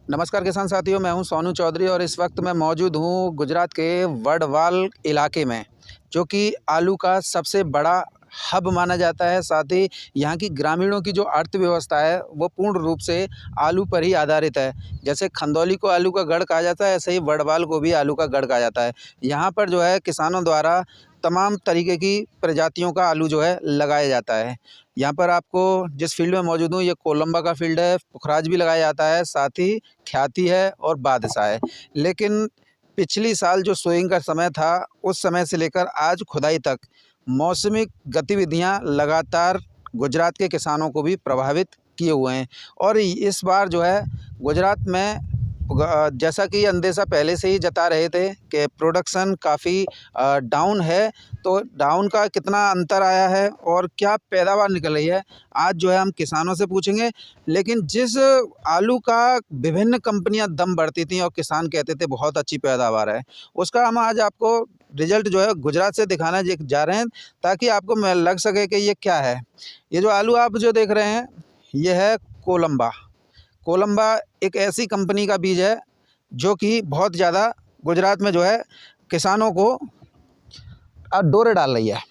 नमस्कार किसान साथियों, मैं हूं सोनू चौधरी और इस वक्त मैं मौजूद हूं गुजरात के वडवाल इलाके में, जो कि आलू का सबसे बड़ा हब माना जाता है। साथ ही यहाँ की ग्रामीणों की जो अर्थव्यवस्था है वो पूर्ण रूप से आलू पर ही आधारित है। जैसे खंदौली को आलू का गढ़ कहा जाता है, ऐसे ही वडवाल को भी आलू का गढ़ कहा जाता है। यहाँ पर जो है किसानों द्वारा तमाम तरीके की प्रजातियों का आलू जो है लगाया जाता है। यहाँ पर आपको जिस फील्ड में मौजूद हूँ, ये कोलंबा का फील्ड है। पुखराज भी लगाया जाता है, साथ ही ख्याति है और बादशाह है। लेकिन पिछली साल जो सोइंग का समय था, उस समय से लेकर आज खुदाई तक मौसमी गतिविधियाँ लगातार गुजरात के किसानों को भी प्रभावित किए हुए हैं। और इस बार जो है गुजरात में जैसा कि अंदेशा पहले से ही जता रहे थे कि प्रोडक्शन काफ़ी डाउन है, तो डाउन का कितना अंतर आया है और क्या पैदावार निकल रही है, आज जो है हम किसानों से पूछेंगे। लेकिन जिस आलू का विभिन्न कंपनियां दम बढ़ती थीं और किसान कहते थे बहुत अच्छी पैदावार है, उसका हम आज आपको रिजल्ट जो है गुजरात से दिखाना जा रहे हैं, ताकि आपको लग सके कि ये क्या है। ये जो आलू आप जो देख रहे हैं, ये है कोलंबा। कोलंबा एक ऐसी कंपनी का बीज है जो कि बहुत ज़्यादा गुजरात में जो है किसानों को डोरे डाल रही है।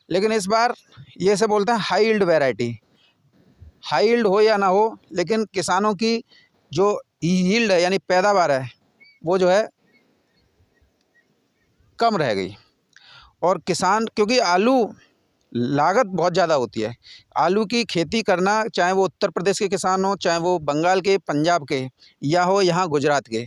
लेकिन इस बार ये से बोलते हैं high yield variety. High yield हो या ना हो, लेकिन किसानों की जो यील्ड है यानी पैदावार है वो जो है कम रह गई। और किसान, क्योंकि आलू लागत बहुत ज़्यादा होती है, आलू की खेती करना, चाहे वो उत्तर प्रदेश के किसान हो, चाहे वो बंगाल के, पंजाब के या हो यहाँ गुजरात के,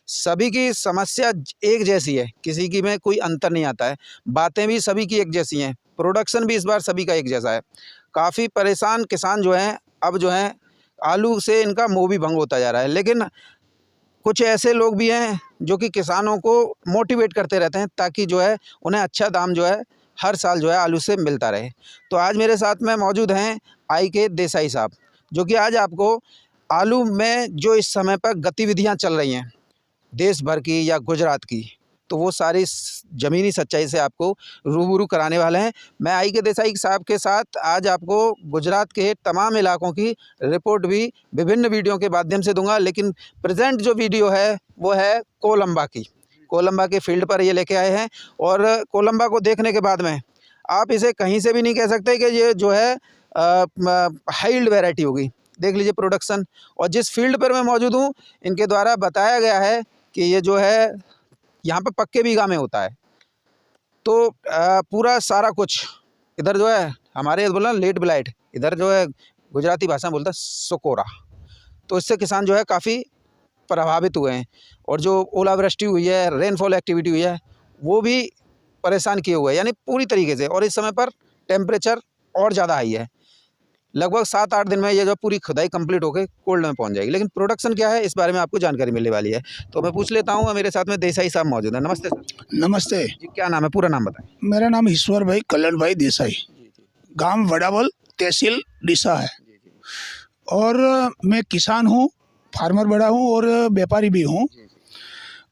सभी की समस्या एक जैसी है, किसी की में कोई अंतर नहीं आता है। बातें भी सभी की एक जैसी हैं, प्रोडक्शन भी इस बार सभी का एक जैसा है। काफ़ी परेशान किसान जो हैं, अब जो हैं आलू से इनका मोह भी भंग होता जा रहा है। लेकिन कुछ ऐसे लोग भी हैं जो कि किसानों को मोटिवेट करते रहते हैं, ताकि जो है उन्हें अच्छा दाम जो है हर साल जो है आलू से मिलता रहे। तो आज मेरे साथ में मौजूद हैं IK देसाई साहब, जो कि आज आपको आलू में जो इस समय पर गतिविधियां चल रही हैं देश भर की या गुजरात की, तो वो सारी ज़मीनी सच्चाई से आपको रूबरू कराने वाले हैं। मैं IK देसाई साहब के साथ आज आपको गुजरात के तमाम इलाकों की रिपोर्ट भी विभिन्न वीडियो के माध्यम से दूंगा। लेकिन प्रेजेंट जो वीडियो है वो है कोलंबा की। कोलंबा के फील्ड पर ये लेके आए हैं, और कोलंबा को देखने के बाद में आप इसे कहीं से भी नहीं कह सकते कि ये जो है हाई यील्ड वैरायटी होगी। देख लीजिए प्रोडक्शन, और जिस फील्ड पर मैं मौजूद हूँ, इनके द्वारा बताया गया है कि ये जो है यहाँ पर पक्के बीघा में होता है। तो पूरा सारा कुछ इधर जो है हमारे बोला लेट ब्लाइट, इधर जो है गुजराती भाषा में बोलता है सोकोरा। तो इससे किसान जो है काफ़ी प्रभावित हुए हैं, और जो ओलावृष्टि हुई है, रेनफॉल एक्टिविटी हुई है, वो भी परेशान किए हुए हैं, यानी पूरी तरीके से। और इस समय पर टेम्परेचर और ज़्यादा हाई है, लगभग 7-8 दिन में ये जो पूरी खुदाई कंप्लीट होकर कोल्ड में पहुंच जाएगी। लेकिन प्रोडक्शन क्या है, इस बारे में आपको जानकारी मिलने वाली है। तो मैं पूछ लेता हूं, मेरे साथ में देसाई साहब मौजूद है। नमस्ते सर। नमस्ते जी, क्या नाम है, पूरा नाम बताएं। मेरा नाम ईश्वर भाई कल्याण भाई देसाई, जी जी गांव वडावल, तहसील डीसा है। जी जी और मैं किसान हूँ, फार्मर बड़ा हूँ और व्यापारी भी हूँ। जी जी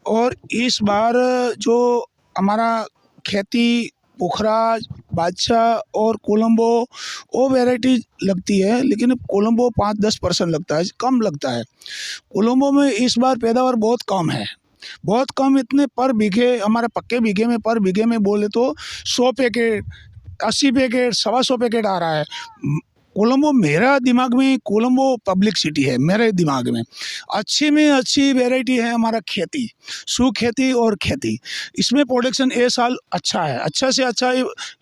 और इस बार जो हमारा खेती पुखराज, बादशाह और कोलंबो वो वैरायटी लगती है, लेकिन कोलंबो 5-10% लगता है, कम लगता है। कोलंबो में इस बार पैदावार बहुत कम है, बहुत कम। इतने पर बीघे, हमारे पक्के बीघे में पर बीघे में बोले तो 100 पैकेट, 80 पैकेट, 125 पैकेट आ रहा है। कोलंबो मेरा दिमाग में, कोलंबो पब्लिक सिटी है मेरे दिमाग में। अच्छी में अच्छी वैरायटी है हमारा खेती, सुखेती और खेती। इसमें प्रोडक्शन ये साल अच्छा है, अच्छा से अच्छा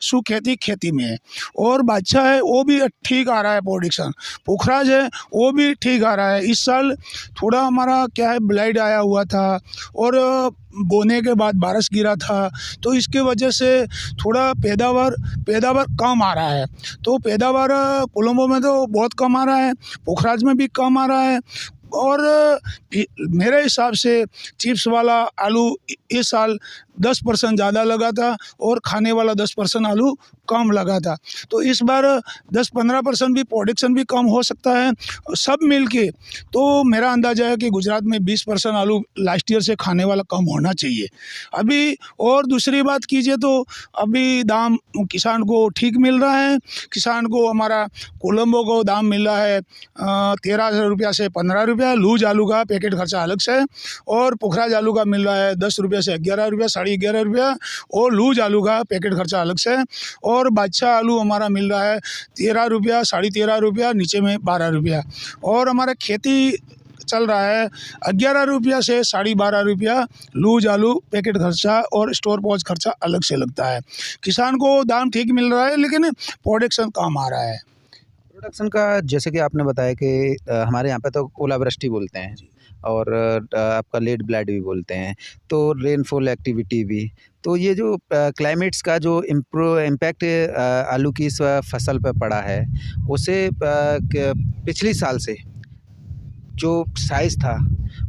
सुखेती खेती में है। और बादशाह है वो भी ठीक आ रहा है प्रोडक्शन, पुखराज है वो भी ठीक आ रहा है। इस साल थोड़ा हमारा क्या है, ब्लाइट आया हुआ था और बोने के बाद बारिश गिरा था, तो इसके वजह से थोड़ा पैदावार कम आ रहा है। तो पैदावार कोलंबो में तो बहुत कम आ रहा है, पुखराज में भी कम आ रहा है। और मेरे हिसाब से चिप्स वाला आलू इस साल 10% ज़्यादा लगा था और खाने वाला 10% आलू कम लगा था। तो इस बार 10-15% भी प्रोडक्शन भी कम हो सकता है सब मिल के। तो मेरा अंदाज़ा है कि गुजरात में 20% आलू लास्ट ईयर से खाने वाला कम होना चाहिए अभी। और दूसरी बात कीजिए तो अभी दाम किसान को ठीक मिल रहा है। किसान को हमारा कोलंबो को दाम मिल रहा है 13 रुपया से 15 रुपया। लूज आलू का पैकेट खर्चा अलग से है और पुखराज आलू का मिल रहा है 10 रुपये से 11 रुपया, 11.5 रुपया और लूज आलू का पैकेट खर्चा अलग से है। और बादशाह आलू हमारा मिल रहा है 13 रुपया, 13.5 रुपया, नीचे में 12 रुपया। और हमारा खेती चल रहा है 11 रुपया से 12.5 रुपया। लूज आलू पैकेट खर्चा और स्टोर पहुँच खर्चा अलग से लगता है। किसान को दाम ठीक मिल रहा है लेकिन प्रोडक्शन कम आ रहा है। प्रोडक्शन का जैसे कि आपने बताया कि हमारे यहाँ पे तो ओलावृष्टि बोलते हैं और आपका लेट ब्लाइट भी बोलते हैं, तो रेनफॉल एक्टिविटी भी। तो ये जो क्लाइमेट्स का जो इम्पैक्ट आलू की इस फसल पे पड़ा है, उसे पिछली साल से जो साइज़ था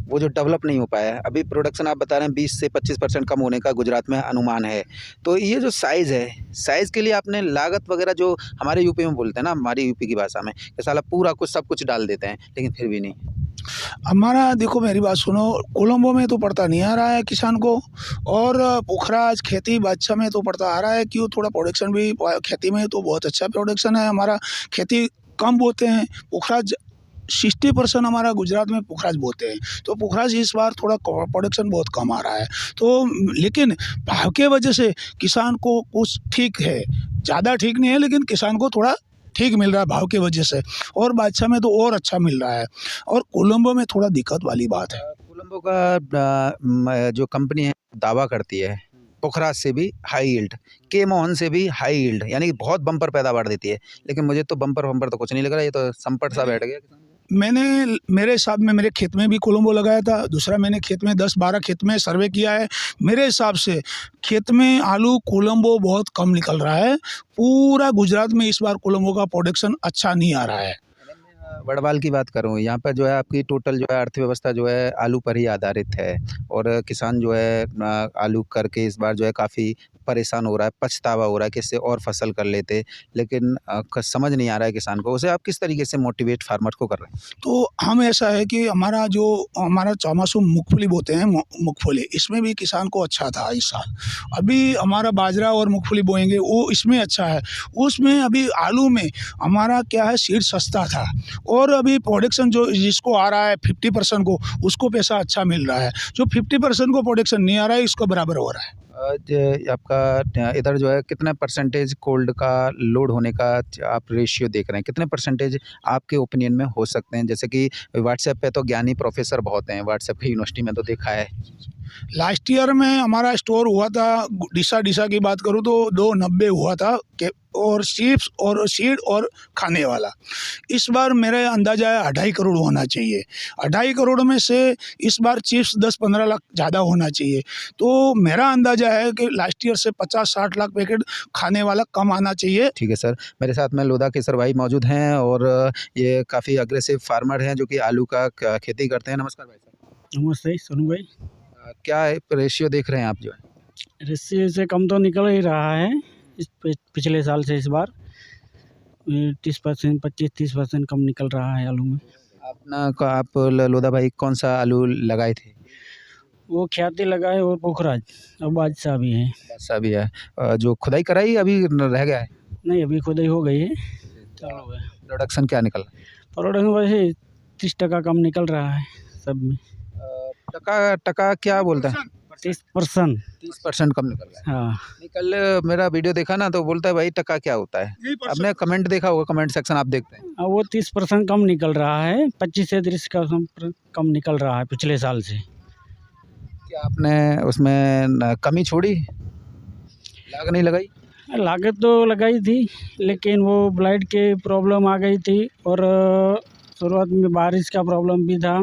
वो जो डेवलप नहीं हो पाया है। अभी प्रोडक्शन आप बता रहे हैं 20 से 25% कम होने का गुजरात में अनुमान है। तो ये जो साइज़ है, साइज़ के लिए आपने लागत वगैरह जो हमारे यूपी में बोलते हैं ना, हमारी यूपी की भाषा में, कि साला पूरा कुछ सब कुछ डाल देते हैं, लेकिन फिर भी नहीं। हमारा देखो मेरी बात सुनो, कोलंबो में तो पड़ता नहीं आ रहा है किसान को और पुखराज खेती बादशाह में तो पड़ता आ रहा है। क्यों? थोड़ा प्रोडक्शन भी खेती में तो बहुत अच्छा प्रोडक्शन है हमारा। खेती कम बोते हैं पुखराज 60% हमारा गुजरात में पुखराज बोते हैं। तो पुखराज इस बार थोड़ा प्रोडक्शन बहुत कम आ रहा है। तो लेकिन भाव के वजह से किसान को कुछ ठीक है, ज़्यादा ठीक नहीं है लेकिन किसान को थोड़ा ठीक मिल रहा है भाव की वजह से। और बादशाह में तो और अच्छा मिल रहा है। और कोलंबो में थोड़ा दिक्कत वाली बात है। कोलंबो का जो कंपनी है दावा करती है पोखराज से भी हाई यील्ड, के मोहन से भी हाई यील्ड, यानी कि बहुत बम्पर पैदावार देती है। लेकिन मुझे तो बम्पर तो कुछ नहीं लग रहा, ये तो संपट सा बैठ गया। मैंने मेरे हिसाब में मेरे खेत में भी कोलंबो लगाया था। दूसरा मैंने खेत में 10-12 खेत में सर्वे किया है। मेरे हिसाब से खेत में आलू कोलंबो बहुत कम निकल रहा है। पूरा गुजरात में इस बार कोलंबो का प्रोडक्शन अच्छा नहीं आ रहा है। वड़वाल की बात करूँ, यहाँ पर जो है आपकी टोटल जो है अर्थव्यवस्था जो है आलू पर ही आधारित है और किसान जो है आलू करके इस बार जो है काफ़ी परेशान हो रहा है, पछतावा हो रहा है कि इससे और फसल कर लेते, लेकिन समझ नहीं आ रहा है किसान को। उसे आप किस तरीके से मोटिवेट फार्मर को कर रहे हैं? तो हम ऐसा है कि हमारा चौमासू मूंगफली बोते हैं, मूंगफली इसमें भी किसान को अच्छा था इस साल। अभी हमारा बाजरा और मूंगफली बोएंगे वो इसमें अच्छा है। उसमें अभी आलू में हमारा क्या है, सीड सस्ता था और अभी प्रोडक्शन जो जिसको आ रहा है 50% को, उसको पैसा अच्छा मिल रहा है। जो 50% को प्रोडक्शन नहीं आ रहा है इसको बराबर हो रहा है। आपका इधर जो है कितने परसेंटेज कोल्ड का लोड होने का आप रेशियो देख रहे हैं? कितने परसेंटेज आपके ओपिनियन में हो सकते हैं? जैसे कि व्हाट्सएप पे तो ज्ञानी प्रोफेसर बहुत हैं, व्हाट्सएप पे यूनिवर्सिटी में तो देखा है। लास्ट ईयर में हमारा स्टोर हुआ था, डिसा की बात करूँ तो 290 हुआ था और चिप्स और सीड और खाने वाला। इस बार मेरा अंदाज़ा है 2.5 करोड़ होना चाहिए। 2.5 करोड़ में से इस बार चिप्स 10-15 लाख ज़्यादा होना चाहिए। तो मेरा अंदाज़ा है कि लास्ट ईयर से 50-60 लाख पैकेट खाने वाला कम आना चाहिए। ठीक है सर, मेरे साथ में लोधा केसर भाई मौजूद हैं और ये काफ़ी अग्रेसिव फार्मर हैं जो कि आलू का खेती करते हैं। नमस्कार भाई साहब। नमस्ते सोनू भाई। क्या रेशियो देख रहे हैं आप जो है? रेशियो से कम तो निकल ही रहा है इस पिछले साल से। इस बार 30%, 25-30% कम निकल रहा है आलू में। आप लोधा भाई कौन सा आलू लगाए थे? वो ख्याति लगाए और पोखराज और बादशाह भी है। बादशाह भी है। जो खुदाई कराई अभी रह गया है? नहीं, अभी खुदाई हो गई है, चालू है। प्रोडक्शन क्या निकल रहा है? प्रोडक्शन वैसे 30% कम निकल रहा है सब में। टका क्या बोलता है? 30%। 30% कम निकल रहा है। हाँ, नहीं, कल मेरा वीडियो देखा ना तो बोलता है भाई टका क्या होता है। आपने कमेंट देखा होगा, कमेंट सेक्शन आप देखते हैं। वो 30% कम निकल रहा है, 25 से 30% कम निकल रहा है पिछले साल से। क्या आपने उसमें कमी छोड़ी, लाग नहीं लगाई? लागत तो लगाई थी लेकिन वो ब्लाइट के प्रॉब्लम आ गई थी और शुरुआत में बारिश का प्रॉब्लम भी था।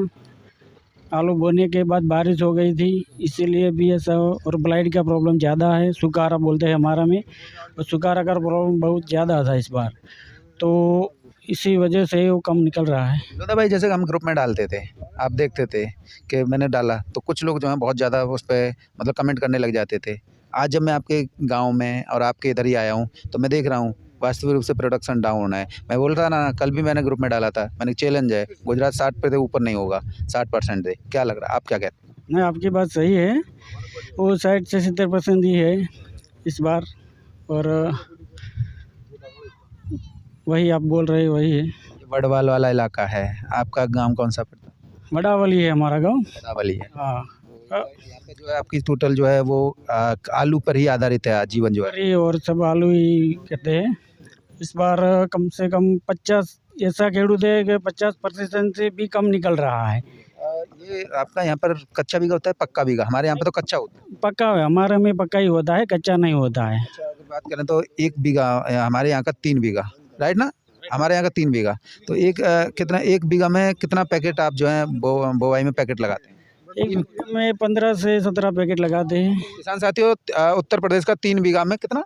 आलू बोने के बाद बारिश हो गई थी, इसीलिए भी ऐसा। और ब्लाइट का प्रॉब्लम ज़्यादा है, सुखारा बोलते हैं हमारा में, और सुखारा का प्रॉब्लम बहुत ज़्यादा था इस बार। तो इसी वजह से वो कम निकल रहा है। लोधा भाई, जैसे हम ग्रुप में डालते थे, आप देखते थे कि मैंने डाला तो कुछ लोग जो हैं बहुत ज़्यादा उस पे मतलब कमेंट करने लग जाते थे। आज जब मैं आपके गांव में और आपके इधर ही आया हूं तो मैं देख रहा हूं वास्तविक रूप से प्रोडक्शन डाउन है। मैं बोल रहा ना, कल भी मैंने ग्रुप में डाला था, मैंने चैलेंज है गुजरात 60 पे ऊपर नहीं होगा, 60% दे। क्या लग रहा है, आप क्या कहते हैं? नहीं, आपकी बात सही है, वो 60 से 70% ही है इस बार, और वही आप बोल रहे वही है। ये बड़वाल वाला इलाका है, आपका गाँव कौन सा पड़ता है? बड़ावली है हमारा गाँव। बड़ावली है। हाँ, यहाँ पे जो है आपकी टोटल जो है वो आलू पर ही आधारित है जीवन जो है। अरे और सब आलू ही कहते हैं। इस बार कम से कम 50 ऐसा खेडूत है कि 50% से भी कम निकल रहा है। ये आपका यहाँ पर कच्चा बीघा होता है पक्का बीघा? हमारे यहाँ पे तो कच्चा होता है। पक्का है, हमारे में पक्का ही होता है, कच्चा नहीं होता है। अच्छा, अगर बात करें तो 1 बीघा, हमारे यहाँ का 3 बीघा, राइट ना? हमारे यहाँ का 3 बीघा, तो कितना 1 बीघा में कितना पैकेट आप जो है बोवाई में पैकेट लगाते हैं? एक बीघे में 15 से 17 पैकेट लगाते हैं। किसान साथियों, उत्तर प्रदेश का 3 बीघा में कितना?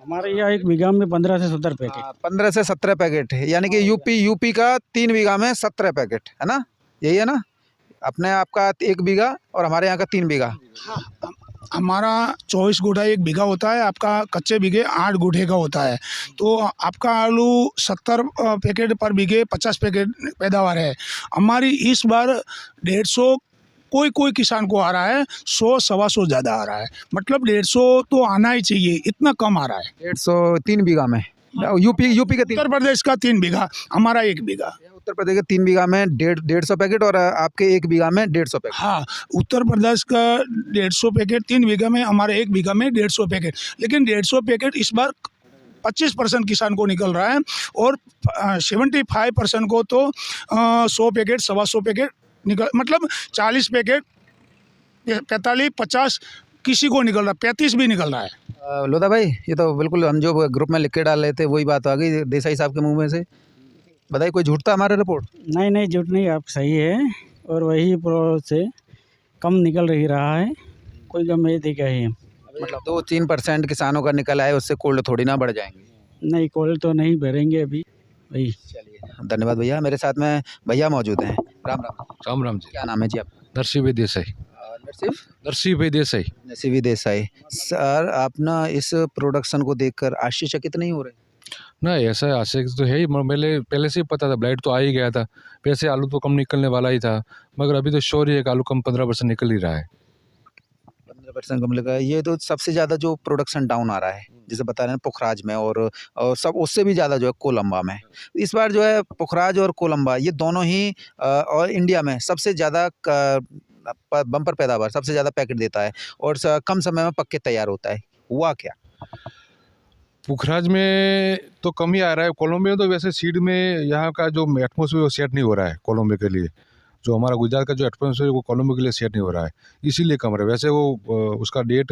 हमारे यहाँ 1 बीघा में 15 से 17 पैकेट। 15 से 17 पैकेट है, यानी कि यूपी का 3 बीघा में 17 पैकेट है ना? यही है ना? अपने आपका 1 बीघा और हमारे यहाँ का 3 बीघा। हमारा 24 गुठा 1 बीघा होता है, आपका कच्चे बीघे 8 गुठे का होता है। तो आपका आलू 70 पैकेट पर बीघे 50 पैकेट पैदावार है। हमारी इस बार 150 कोई किसान को आ रहा है, 100 सवा 100 ज़्यादा आ रहा है। मतलब 150 तो आना ही चाहिए, इतना कम आ रहा है। 150 3 बीघा में। यूपी के 3, उत्तर प्रदेश का 3 बीघा, हमारा 1 बीघा। उत्तर प्रदेश के 3 बीघा में 150 पैकेट और आपके 1 बीघा में 150 पैकेट। हाँ, उत्तर प्रदेश का 150 पैकेट 3 बीघा में, हमारे 1 बीघा में 150 पैकेट। लेकिन 150 पैकेट इस बार 25% किसान को निकल रहा है और 75% को तो 100 पैकेट सवा 100 पैकेट निकल, मतलब 40 पैकेट 45 50 किसी को निकल रहा है, 35 भी निकल रहा है। लोधा भाई, ये तो बिल्कुल हम जो ग्रुप में लिख के डाल रहे थे वही बात आ गई देसाई साहब के मुंह में से। बताइए, कोई झूठ था हमारा रिपोर्ट? नहीं झूठ नहीं, आप सही है, और वही से कम निकल रही रहा है, कोई गम नहीं दिखा है। मतलब 2-3% किसानों का निकल आए, उससे कोल्ड थोड़ी ना बढ़ जाएंगे। नहीं, कोल तो नहीं भरेंगे अभी वही। चलिए, धन्यवाद भैया। मेरे साथ में भैया मौजूद हैं। राम राम। राम राम जी। क्या नाम है जी आपका? नरसिंह देसाई। नरसिंह देसाई। नसीबी देसाई सर, आप ना इस प्रोडक्शन को देखकर आश्चर्यचकित नहीं हो रहे? नहीं, ऐसा आशय तो है ही, पहले से ही पता था, ब्लाइट तो आ ही गया था। वैसे आलू तो कम निकलने वाला ही था, मगर अभी तो श्योर ही है कि आलू कम 15% निकल ही रहा है। 15% कम लगा। ये तो सबसे ज़्यादा जो प्रोडक्शन डाउन आ रहा है, जैसे बता रहे हैं पुखराज में और सब उससे भी ज़्यादा जो है कोलंबा में। इस बार जो है पुखराज और कोलंबा ये दोनों ही और इंडिया में सबसे ज़्यादा बम्पर पैदावार, सबसे ज़्यादा पैकेट देता है और कम समय में पक के तैयार होता है। हुआ क्या? पुखराज में तो कम ही आ रहा है। कोलंबो में तो वैसे सीड में यहाँ का जो एटमोसफियर वो सेट नहीं हो रहा है कोलंबो के लिए। जो हमारा गुजरात का जो एटमोसफियर वो कोलंबो के लिए सेट नहीं हो रहा है, इसीलिए कम रहा है। वैसे वो उसका डेट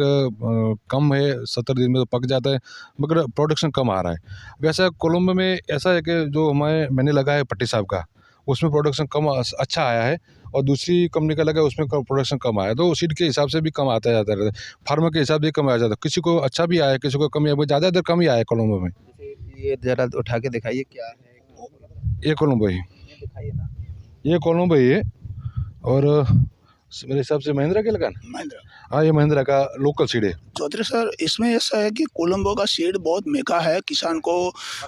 कम है, 70 दिन में तो पक जाता है, मगर प्रोडक्शन कम आ रहा है। वैसे कोलंबो में ऐसा है कि जो मैंने लगा है पट्टी साहब का, उसमें प्रोडक्शन कम अच्छा आया है, और दूसरी कंपनी का लगा उसमें प्रोडक्शन कम आया। तो सीड के हिसाब से भी कम आता जाता रहता है, फार्मर के हिसाब से कम आ जाता है। किसी को अच्छा भी आया, किसी को कम आया, वो ज़्यादातर कम ही आया कोलंबो में। ये जरा उठा के दिखाइए क्या है। ये कोलंबो ही, दिखाइए ना। ये कोलंबो ही है, और मेरे हिसाब से महिंद्रा के लगा ना। महिंद्रा, हाँ, ये महिंद्रा का लोकल सीड है। चौधरी सर, इसमें ऐसा है कि कोलंबो का सीड बहुत महंगा है। किसान को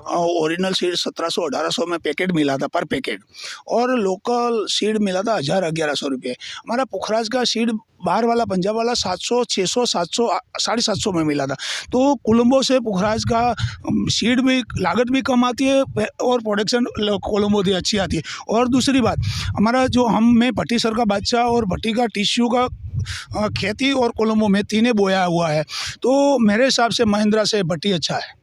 ओरिजिनल सीड 1700-1800 में पैकेट मिला था पर पैकेट, और लोकल सीड मिला था 1000-1100 रुपये। हमारा पुखराज का सीड बाहर वाला पंजाब वाला 700, 600, 700, 750 में मिला था। तो कोलंबो से पुखराज का सीड भी लागत भी कम आती है और प्रोडक्शन कोलंबो से अच्छी आती है। और दूसरी बात, हमारा जो मैं भट्टी सर का बादशाह और भट्टी का टिश्यू का खेती और कोलंबो में तीनों बोया हुआ है, तो मेरे हिसाब से महिंद्रा से भट्टी अच्छा है।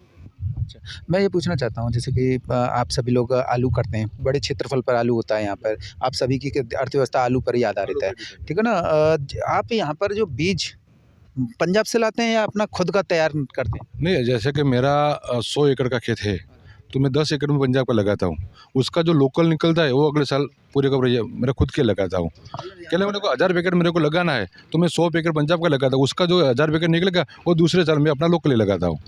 अच्छा, मैं ये पूछना चाहता हूँ, जैसे कि आप सभी लोग आलू करते हैं, बड़े क्षेत्रफल पर आलू होता है यहाँ पर, आप सभी की अर्थव्यवस्था आलू पर ही आधारित है, ठीक है ना? आप यहाँ पर जो बीज पंजाब से लाते हैं या अपना खुद का तैयार करते हैं? नहीं, जैसे कि मेरा 100 एकड़ का खेत है, तो मैं 10 एकड़ में पंजाब का लगाता हूँ। उसका जो लोकल निकलता है वो अगले साल पूरे का पूरा मेरा खुद के लगाता हूँ। क्या मेरे को 1000 पैकेट मेरे को लगाना है, तो मैं 100 पैकेट पंजाब का लगाता हूँ। उसका जो 1000 पैकेट निकलेगा वो दूसरे साल में अपना लोकल लगाता हूँ।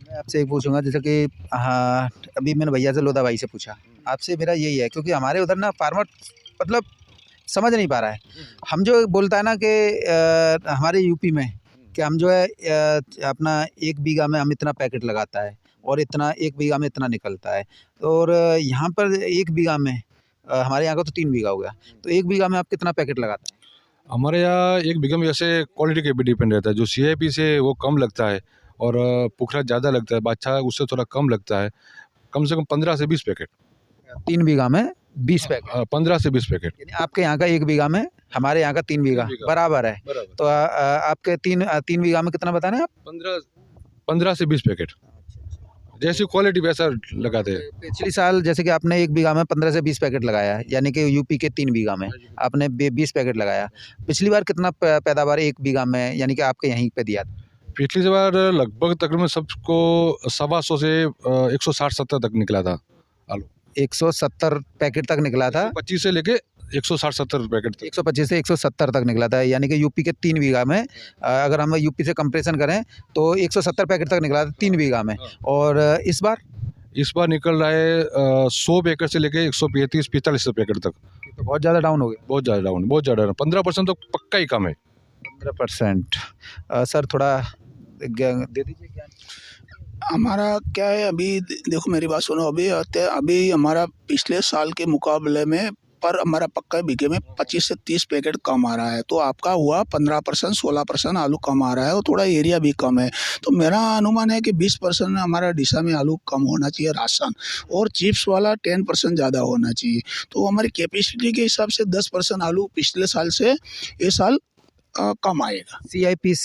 मैं आपसे एक पूछूंगा जैसे कि हाँ, अभी मैंने भैया से लोधा भाई से पूछा, आपसे मेरा यही है क्योंकि हमारे उधर ना फार्मर मतलब समझ नहीं पा रहा है। हम जो बोलता है ना कि हमारे यूपी में कि हम जो है अपना 1 बीघा में हम इतना पैकेट लगाता है और इतना 1 बीघा में इतना निकलता है, और यहाँ पर 1 बीघा में हमारे यहाँ का तो 3 बीघा हो गया, तो 1 बीघा में आप कितना पैकेट लगाते हैं? हमारे यहाँ 1 बीघा में जैसे क्वालिटी के भी डिपेंड रहता है। जो CIP से वो कम लगता है और पुखराज ज़्यादा लगता है, बादशाह उससे थोड़ा कम लगता है। कम से कम 15 से 20 पैकेट। 3 बीघा में 20 पैकेट, 15 से 20 पैकेट। यानी आपके यहाँ का 1 बीघा में हमारे यहाँ का 3 बीघा बराबर है। तो आपके 3 बीघा में कितना बता रहे हैं आप? 15 से 20 पैकेट, जैसी क्वालिटी वैसा लगाते हैं। पिछली साल जैसे कि आपने 1 बीघा में 15 से 20 पैकेट लगाया है, यानी कि यूपी के 3 बीघा में आपने 20 पैकेट लगाया। पिछली बार कितना पैदावार 1 बीघा में यानी कि आपके यहीं पे दिया था? पिछली बार लगभग तकरीबन सबको 125 से 160-170 तक निकला था आलू। 170 पैकेट तक निकला था। 25 से लेके 160-170 पैकेट तक। 125 से 170 तक निकला था, यानी कि यूपी के 3 बीघा में अगर हम यूपी से कंपैरिजन करें तो 170 पैकेट तक निकला था 3 बीघा में। और इस बार निकल रहा है 100 पैकेट से लेके 135-45 पैकेट तक। तो बहुत ज़्यादा डाउन हो गया। बहुत ज़्यादा डाउन, बहुत ज़्यादा। 15% तो पक्का ही कम है। 15%। सर थोड़ा दे दीजिए ज्ञान। हमारा क्या है, अभी देखो मेरी बात सुनो, अभी हमारा पिछले साल के मुकाबले में पर हमारा पक्का बीघे में 25 से 30 पैकेट कम आ रहा है। तो आपका हुआ 15%, 16% आलू कम आ रहा है और थोड़ा एरिया भी कम है। तो मेरा अनुमान है कि 20% हमारा डिशा में आलू कम होना चाहिए राशन, और चिप्स वाला 10% ज़्यादा होना चाहिए। तो हमारी कैपेसिटी के हिसाब से 10% आलू पिछले साल से इस साल कम आएगा। CIPC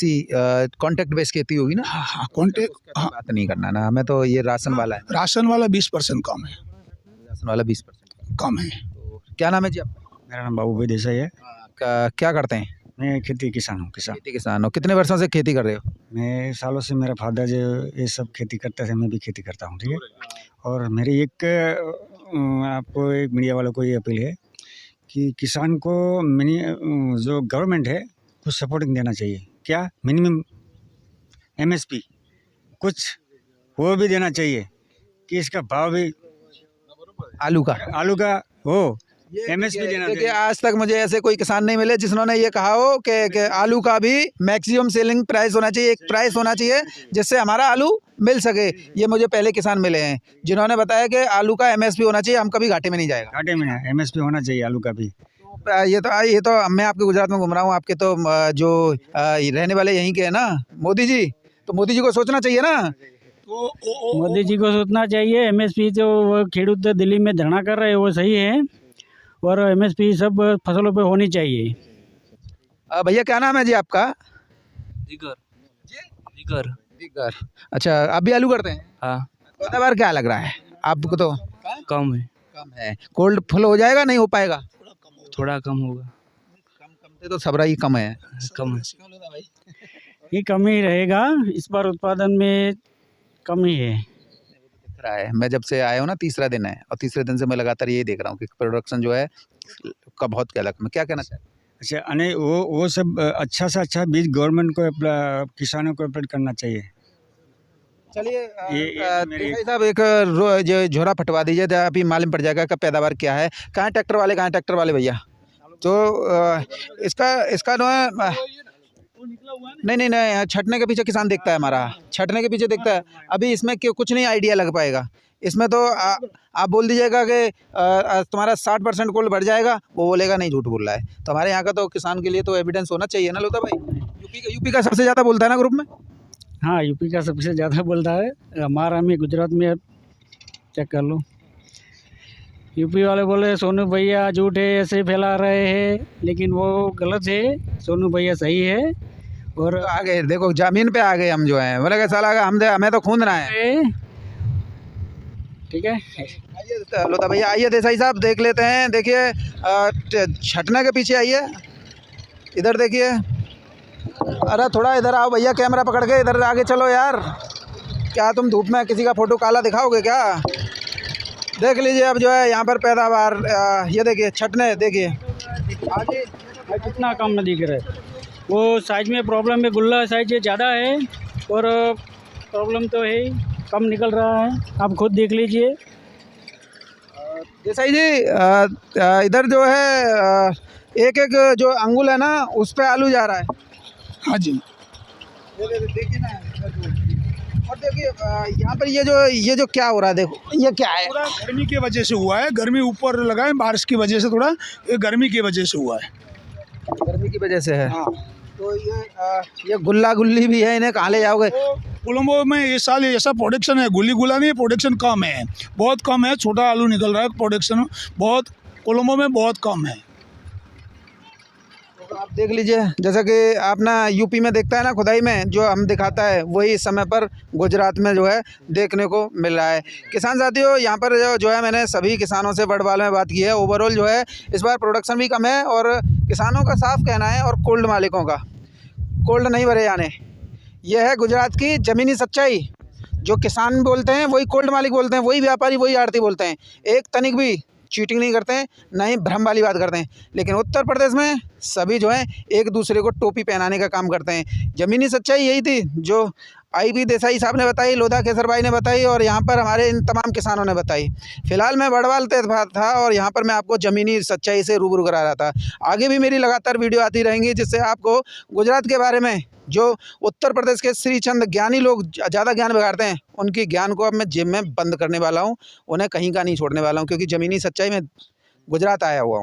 कॉन्टेक्ट बेस खेती होगी ना? हाँ, कॉन्टेक्ट बात नहीं करना ना, हमें तो ये राशन वाला है। राशन वाला 20% कम है, राशन वाला 20% कम है। तो क्या नाम है जी आपका? मेरा नाम बाबू भाई देसाई है। क्या करते हैं? मैं खेती किसान हूँ। किसान हो? कितने वर्षों से खेती कर रहे हो? मैं सालों से, मेरा फादर जो ये सब खेती करता है, मैं भी खेती करता हूँ। ठीक है। और मेरी एक आपको एक मीडिया वालों को ये अपील है कि किसान को जो गवर्नमेंट है कुछ सपोर्टिंग देना चाहिए। क्या? मिनिमम MSP कुछ वो भी देना चाहिए कि इसका भाव भी आलू का हो, MSP देना देखिए, चाहिए। आज तक मुझे ऐसे कोई किसान नहीं मिले जिन्होंने ये कहा हो कि आलू का भी मैक्सिमम सेलिंग प्राइस होना चाहिए, एक प्राइस होना चाहिए जिससे हमारा आलू मिल सके। ये मुझे पहले किसान मिले हैं जिन्होंने बताया कि आलू का MSP होना चाहिए, हम कभी घाटे में नहीं जाएगा। घाटे में MSP होना चाहिए आलू का भी। ये तो मैं आपके गुजरात में घूम रहा हूँ, आपके तो जो रहने वाले यहीं के हैं ना मोदी जी, तो मोदी जी को सोचना चाहिए ना। मोदी जी को सोचना चाहिए। MSP जो वो खेडूत दिल्ली में धरना कर रहे हैं वो सही है, और MSP सब फसलों पे होनी चाहिए। भैया क्या नाम है जी आपका? जिगर। अच्छा, आप भी आलू करते हैं? हाँ, पैदावार क्या लग रहा है आपको? तो कम है। कोल्ड फुल हो जाएगा, नहीं हो पाएगा? थोड़ा कम होगा। कम से तो सबरा ही कम है। कम है। ये कम ही रहेगा, इस बार उत्पादन में कम ही है। रहा है, मैं जब से आया हूँ ना, तीसरा दिन है, और तीसरे दिन से मैं लगातार यही देख रहा हूँ कि प्रोडक्शन जो है का बहुत क्या लग। मैं क्या कहना चाहता हूँ, अच्छा, अने वो सब अच्छा से अच्छा बीज गवर्नमेंट को किसानों को अपडेट करना चाहिए। चलिए मेरी देसाई साहब एक जो झोरा फटवा दीजिए, तो अभी मालूम पड़ जाएगा का पैदावार क्या है। कहाँ ट्रैक्टर वाले भैया? तो इसका जो है नहीं, छटने के पीछे किसान देखता है, हमारा छटने के पीछे देखता है। अभी इसमें कुछ नहीं आइडिया लग पाएगा इसमें। तो आप बोल दीजिएगा कि तुम्हारा 60% कोल्ड बढ़ जाएगा, वो बोलेगा नहीं, झूठ बोल रहा है। तो हमारे यहाँ का तो किसान के लिए तो एविडेंस होना चाहिए ना लोधा भाई। यूपी का सबसे ज़्यादा बोलता है ना ग्रुप में। हाँ, यूपी का सबसे ज़्यादा बोलता है। हमारा में गुजरात में अब चेक कर लो, यूपी वाले बोले सोनू भैया झूठ है, ऐसे फैला रहे हैं, लेकिन वो गलत है। सोनू भैया सही है। और आ गए, देखो जमीन पे आ गए हम जो हैं, बोले साला हमें तो खूंदना है। ठीक है, आइए लोधा भैया, आइए देसाई साहब देख लेते हैं। देखिए छटने के पीछे आइए, इधर देखिए। अरे थोड़ा इधर आओ भैया, कैमरा पकड़ के इधर आगे चलो यार। क्या तुम धूप में किसी का फोटो काला दिखाओगे क्या? देख लीजिए अब जो है यहाँ पर पैदावार, ये देखिए छटने, देखिए आगे कितना कम में दिख रहा है। वो साइज में प्रॉब्लम है, गुल्ला साइज ज़्यादा है, और प्रॉब्लम तो है ही। कम निकल रहा है, आप खुद देख लीजिए। देसाई जी इधर जो है एक एक जो अंगुल है ना उस पे आलू जा रहा है। हाँ जी। देखिए ना इधर जो। और देखिए यहाँ पर ये जो क्या हो रहा है, देखो ये क्या है। थोड़ा गर्मी की वजह से हुआ है, गर्मी ऊपर लगा है, बारिश की वजह से थोड़ा ये गर्मी की वजह से हुआ है। गर्मी की वजह से है। हाँ। तो ये गुल्ला गुल्ली भी है, इन्हें कहाँ ले जाओगे? कोलंबो में इस साल ऐसा प्रोडक्शन है, गुल्ली गुला नहीं, प्रोडक्शन कम है, बहुत कम है, छोटा आलू निकल रहा है, प्रोडक्शन बहुत कोलंबो में बहुत कम है। तो आप देख लीजिए, जैसा कि आप ना यूपी में देखता है ना खुदाई में जो हम दिखाता है, वही इस समय पर गुजरात में जो है देखने को मिल रहा है। किसान साथियों, यहाँ पर जो है मैंने सभी किसानों से बड़वाल में बात की है। ओवरऑल जो है इस बार प्रोडक्शन भी कम है और किसानों का साफ कहना है, और कोल्ड मालिकों का कोल्ड नहीं भरे जाने। यह है गुजरात की ज़मीनी सच्चाई। जो किसान बोलते हैं वही कोल्ड मालिक बोलते हैं, वही व्यापारी, वही आड़ती बोलते हैं। एक तनिक भी चीटिंग नहीं करते हैं, ना ही भ्रम वाली बात करते हैं। लेकिन उत्तर प्रदेश में सभी जो है एक दूसरे को टोपी पहनाने का काम करते हैं। ज़मीनी सच्चाई यही थी जो IB देसाई साहब ने बताई, लोधा केसर भाई ने बताई, और यहाँ पर हमारे इन तमाम किसानों ने बताई। फिलहाल मैं बड़वाल था और यहाँ पर मैं आपको ज़मीनी सच्चाई से रूबरू करा रहा था। आगे भी मेरी लगातार वीडियो आती रहेंगी, जिससे आपको गुजरात के बारे में जो उत्तर प्रदेश के श्री चंद ज्ञानी लोग ज़्यादा ज्ञान बिगाड़ते हैं, उनकी ज्ञान को अब मैं जेब में बंद करने वाला हूँ। उन्हें कहीं का नहीं छोड़ने वाला हूँ, क्योंकि ज़मीनी सच्चाई में गुजरात आया हुआ हूँ।